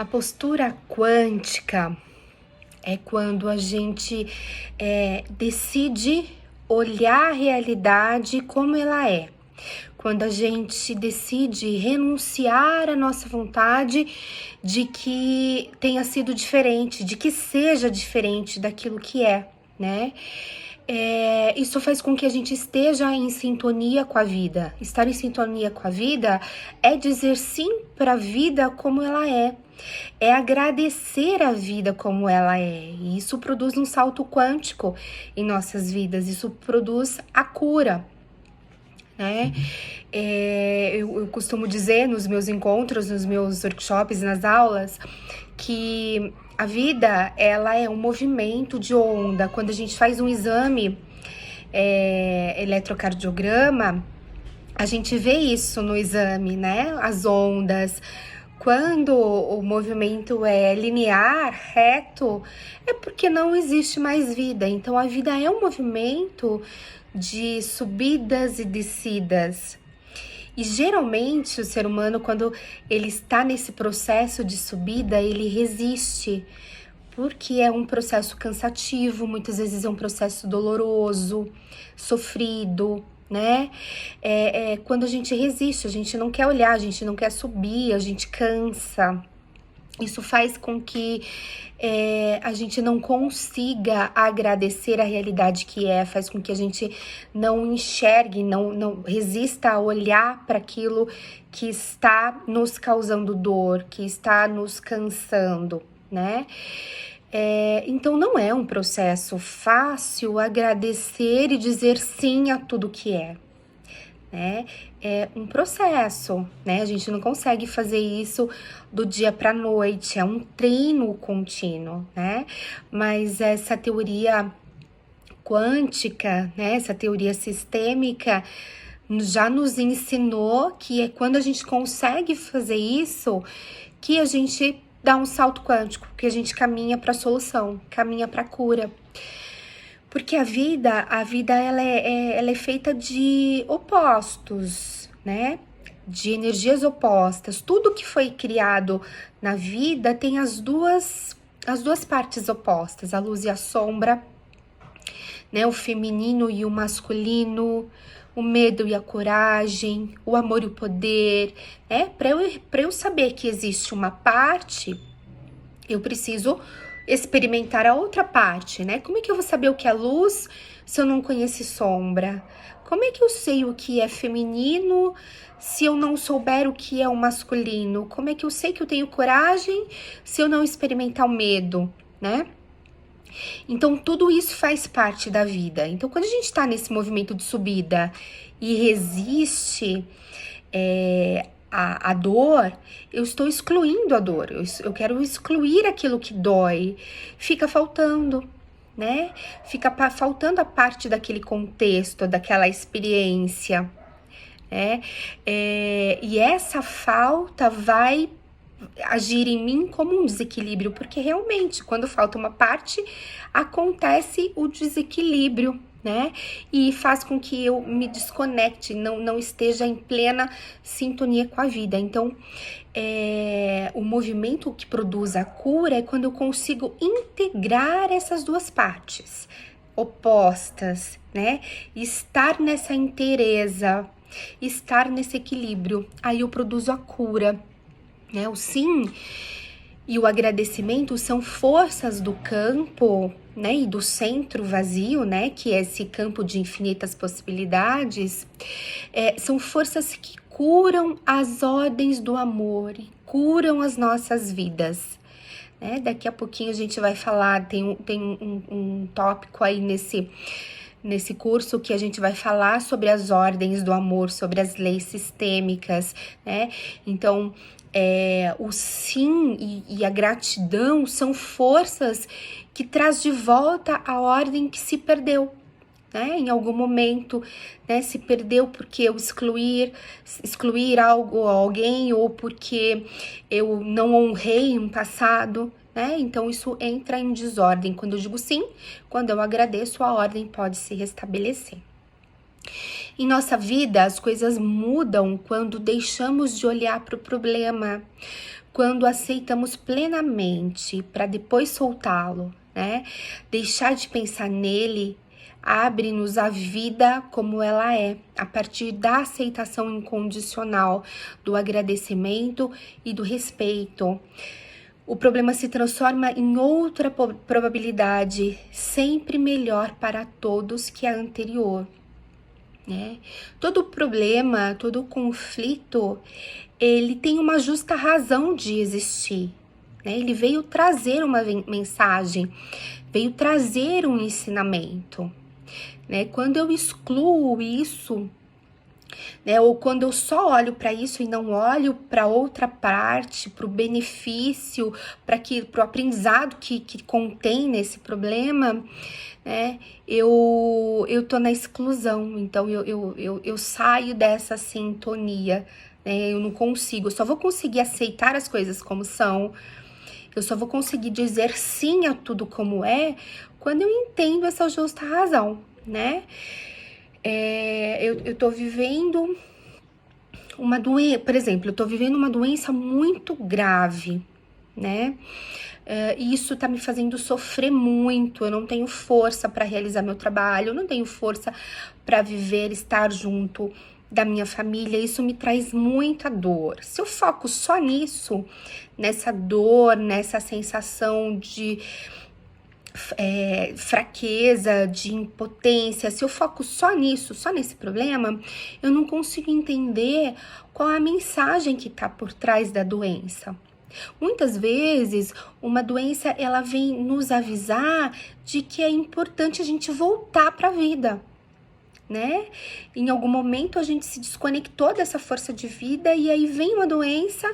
A postura quântica é quando a gente decide olhar a realidade como ela é. Quando a gente decide renunciar à nossa vontade de que tenha sido diferente, de que seja diferente daquilo que é, né? Isso faz com que a gente esteja em sintonia com a vida. Estar em sintonia com a vida é dizer sim para a vida como ela é agradecer a vida como ela é. E isso produz um salto quântico em nossas vidas, isso produz a cura, né? Eu costumo dizer nos meus encontros, nos meus workshops, nas aulas, que a vida, ela é um movimento de onda. Quando a gente faz um exame eletrocardiograma, a gente vê isso no exame, né? As ondas. Quando o movimento é linear, reto, é porque não existe mais vida. Então, a vida é um movimento de subidas e descidas. E geralmente o ser humano, quando ele está nesse processo de subida, ele resiste, porque é um processo cansativo, muitas vezes é um processo doloroso, sofrido, né? Quando a gente resiste, a gente não quer olhar, a gente não quer subir, a gente cansa. Isso faz com que a gente não consiga agradecer a realidade que faz com que a gente não enxergue, não resista a olhar para aquilo que está nos causando dor, que está nos cansando, né? Então não é um processo fácil agradecer e dizer sim a tudo que né? É um processo, né? A gente não consegue fazer isso do dia para a noite, é um treino contínuo, né? Mas essa teoria quântica, né? Essa teoria sistêmica já nos ensinou que é quando a gente consegue fazer isso que a gente dá um salto quântico, que a gente caminha para a solução, caminha para a cura. Porque a vida ela é feita de opostos, né? De energias opostas. Tudo que foi criado na vida tem as duas partes opostas, a luz e a sombra, né? O feminino e o masculino, o medo e a coragem, o amor e o poder, né? Para eu saber que existe uma parte, eu preciso experimentar a outra parte, né? Como é que eu vou saber o que é luz se eu não conhecer sombra? Como é que eu sei o que é feminino se eu não souber o que é o masculino? Como é que eu sei que eu tenho coragem se eu não experimentar o medo, né? Então, tudo isso faz parte da vida. Então, quando a gente tá nesse movimento de subida e resiste, a dor, eu estou excluindo a dor, eu quero excluir aquilo que dói, fica faltando, né? Fica faltando a parte daquele contexto, daquela experiência, né? E essa falta vai agir em mim como um desequilíbrio, porque realmente, quando falta uma parte, acontece o desequilíbrio, né? E faz com que eu me desconecte, não esteja em plena sintonia com a vida. Então, o movimento que produz a cura é quando eu consigo integrar essas duas partes opostas, né? Estar nessa inteireza, estar nesse equilíbrio. Aí eu produzo a cura, né? O sim e o agradecimento são forças do campo, né, e do centro vazio, né, que é esse campo de infinitas possibilidades, são forças que curam as ordens do amor, curam as nossas vidas, né? Daqui a pouquinho a gente vai falar, tem um tópico aí nesse curso que a gente vai falar sobre as ordens do amor, sobre as leis sistêmicas, né? Então, o sim e a gratidão são forças que traz de volta a ordem que se perdeu, né? Em algum momento, né? Se perdeu porque eu excluir algo ou alguém, ou porque eu não honrei um passado, né? Então isso entra em desordem. Quando eu digo sim, quando eu agradeço, a ordem pode se restabelecer. Em nossa vida, as coisas mudam quando deixamos de olhar para o problema, quando aceitamos plenamente para depois soltá-lo, né? Deixar de pensar nele abre-nos a vida como ela é, a partir da aceitação incondicional, do agradecimento e do respeito. O problema se transforma em outra probabilidade, sempre melhor para todos que a anterior, né? Todo problema, todo conflito, ele tem uma justa razão de existir, né? Ele veio trazer uma mensagem, veio trazer um ensinamento, né? Quando eu excluo isso, né? Ou quando eu só olho para isso e não olho para outra parte, para o benefício, para o aprendizado que contém nesse problema, né? Eu tô na exclusão, então eu saio dessa sintonia, né? Eu não consigo, eu só vou conseguir aceitar as coisas como são, eu só vou conseguir dizer sim a tudo como é quando eu entendo essa justa razão, né? Eu tô vivendo uma doença, por exemplo, eu tô vivendo uma doença muito grave, né? E isso tá me fazendo sofrer muito. Eu não tenho força para realizar meu trabalho, eu não tenho força para viver, estar junto da minha família. Isso me traz muita dor. Se eu foco só nisso, nessa dor, nessa sensação de fraqueza, de impotência, se eu foco só nisso, só nesse problema, eu não consigo entender qual a mensagem que tá por trás da doença. Muitas vezes, uma doença, ela vem nos avisar de que é importante a gente voltar para a vida, né? Em algum momento a gente se desconectou dessa força de vida e aí vem uma doença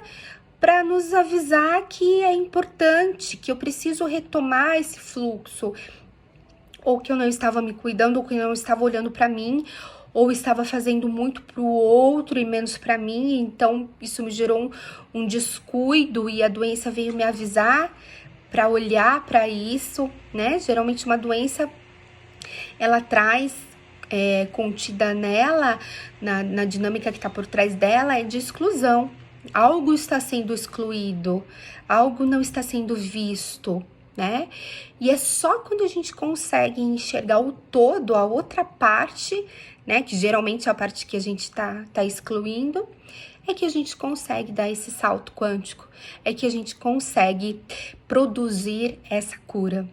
para nos avisar que é importante, que eu preciso retomar esse fluxo, ou que eu não estava me cuidando, ou que eu não estava olhando para mim, ou estava fazendo muito para o outro e menos para mim, então isso me gerou um descuido e a doença veio me avisar para olhar para isso, né? Geralmente uma doença, ela traz contida nela, na dinâmica que está por trás dela, é de exclusão. Algo está sendo excluído, algo não está sendo visto, né? E é só quando a gente consegue enxergar o todo, a outra parte, né? Que geralmente é a parte que a gente tá excluindo, é que a gente consegue dar esse salto quântico, é que a gente consegue produzir essa cura.